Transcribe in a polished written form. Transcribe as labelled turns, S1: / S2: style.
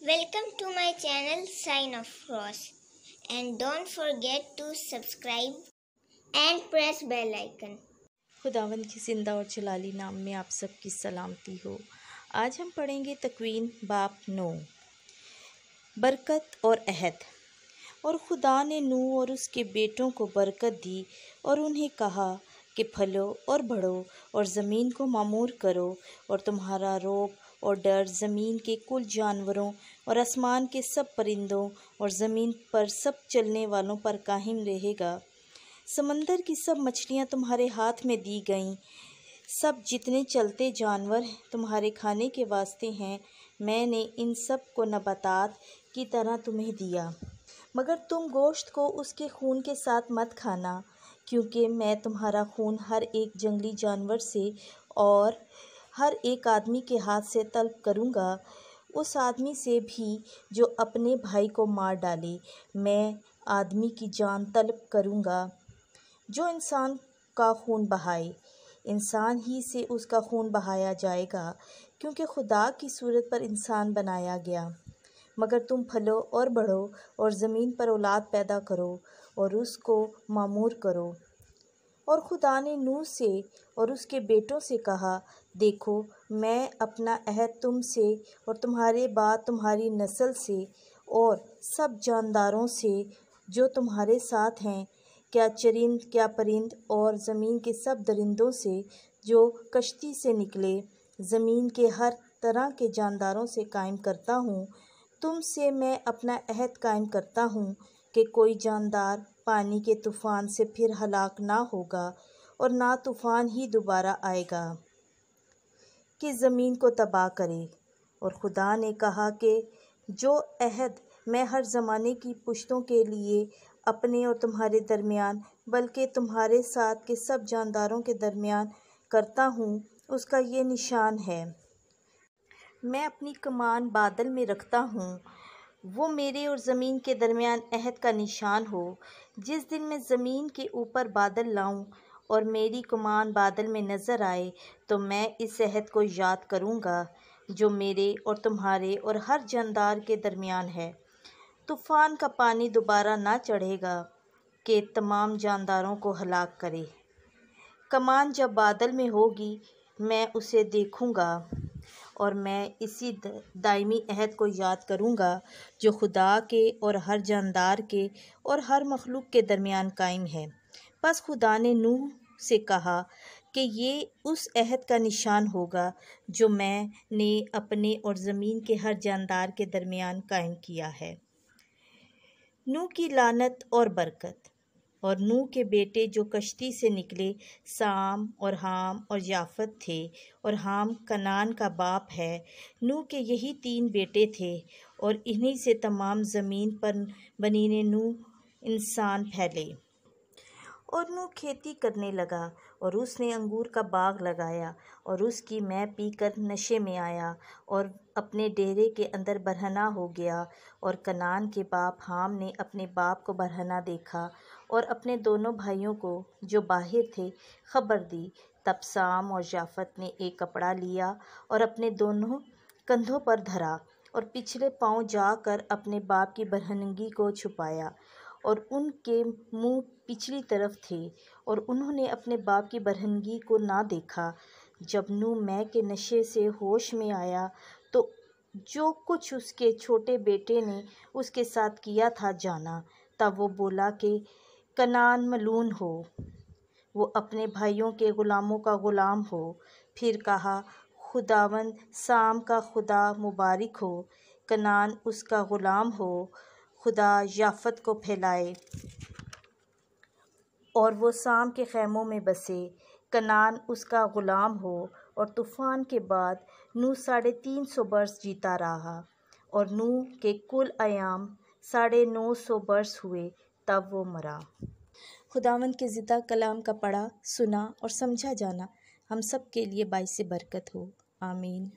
S1: Welcome to my channel Sign of Cross, and don't forget to subscribe and press bell icon.
S2: खुदावंद की जिंदा और जलाली नाम में आप सबकी सलामती हो। आज हम पढ़ेंगे तकवीन बाब 9, बरकत और अहद। और खुदा ने नूह और उसके बेटों को बरकत दी और उन्हें कहा कि फलो और बढ़ो और ज़मीन को मामूर करो, और तुम्हारा रौब और डर ज़मीन के कुल जानवरों और आसमान के सब परिंदों और ज़मीन पर सब चलने वालों पर कायम रहेगा। समंदर की सब मछलियाँ तुम्हारे हाथ में दी गईं, सब जितने चलते जानवर तुम्हारे खाने के वास्ते हैं। मैंने इन सब को नबातात की तरह तुम्हें दिया, मगर तुम गोश्त को उसके खून के साथ मत खाना, क्योंकि मैं तुम्हारा खून हर एक जंगली जानवर से और हर एक आदमी के हाथ से तलब करूँगा, उस आदमी से भी जो अपने भाई को मार डाले। मैं आदमी की जान तलब करूँगा। जो इंसान का खून बहाए, इंसान ही से उसका खून बहाया जाएगा, क्योंकि खुदा की सूरत पर इंसान बनाया गया। मगर तुम फलो और बढ़ो और ज़मीन पर औलाद पैदा करो और उसको मामूर करो। और खुदा ने नूह से और उसके बेटों से कहा, देखो, मैं अपना अहद तुम से और तुम्हारे बाद तुम्हारी नस्ल से और सब जानदारों से जो तुम्हारे साथ हैं, क्या चरिंद क्या परिंद और ज़मीन के सब दरिंदों से जो कश्ती से निकले, ज़मीन के हर तरह के जानदारों से कायम करता हूँ। तुमसे मैं अपना अहद कायम करता हूँ कि कोई जानदार पानी के तूफ़ान से फिर हलाक ना होगा, और ना तूफ़ान ही दोबारा आएगा कि ज़मीन को तबाह करे। और खुदा ने कहा कि जो अहद मैं हर ज़माने की पुश्तों के लिए अपने और तुम्हारे दरमियान, बल्कि तुम्हारे साथ के सब जानदारों के दरमियान करता हूँ, उसका ये निशान है। मैं अपनी कमान बादल में रखता हूँ, वो मेरे और ज़मीन के दरमियान अहद का निशान हो। जिस दिन मैं ज़मीन के ऊपर बादल लाऊं और मेरी कमान बादल में नज़र आए, तो मैं इस अहद को याद करूँगा जो मेरे और तुम्हारे और हर जानदार के दरमियान है। तूफ़ान का पानी दोबारा ना चढ़ेगा कि तमाम जानदारों को हलाक करे। कमान जब बादल में होगी, मैं उसे देखूँगा, और मैं इसी दायमी अहद को याद करूँगा जो खुदा के और हर जानदार के और हर मखलूक के दरमियान कायम है। बस खुदा ने नूह से कहा कि ये उस अहद का निशान होगा जो मैंने अपने और ज़मीन के हर जानदार के दरमियान कायम किया है। नूह की लानत और बरकत। और नूह के बेटे जो कश्ती से निकले, साम और हाम और याफत थे, और हाम कनान का बाप है। नूह के यही 3 बेटे थे, और इन्हीं से तमाम ज़मीन पर बनीने नूह इंसान फैले। और नूह खेती करने लगा, और उसने अंगूर का बाग लगाया, और उसकी मैं पीकर नशे में आया और अपने डेरे के अंदर बरहना हो गया। और कनान के बाप हाम ने अपने बाप को बरहना देखा और अपने दोनों भाइयों को जो बाहर थे खबर दी। तब साम और याफत ने एक कपड़ा लिया और अपने दोनों कंधों पर धरा और पिछले पाँव जाकर अपने बाप की बरहनगी को छुपाया, और उनके मुंह पिछली तरफ थे, और उन्होंने अपने बाप की बरहनगी को ना देखा। जब नूह मैं के नशे से होश में आया, तो जो कुछ उसके छोटे बेटे ने उसके साथ किया था जाना। तब वो बोला कि कनान मलून हो, वो अपने भाइयों के ग़ुलामों का ग़ुलाम हो। फिर कहा, खुदावंद साम का खुदा मुबारक हो, कनान उसका ग़ुलाम हो। खुदा याफत को फैलाए और वो साम के खैमों में बसे, कनान उसका ग़ुलाम हो। और तूफ़ान के बाद नूह 350 बरस जीता रहा, और नूह के कुल अयाम 950 बरस हुए, तब वो मरा। खुदावंद के ज़िंदा कलाम का पढ़ा, सुना और समझा जाना हम सब के लिए बाइस बरकत हो। आमीन।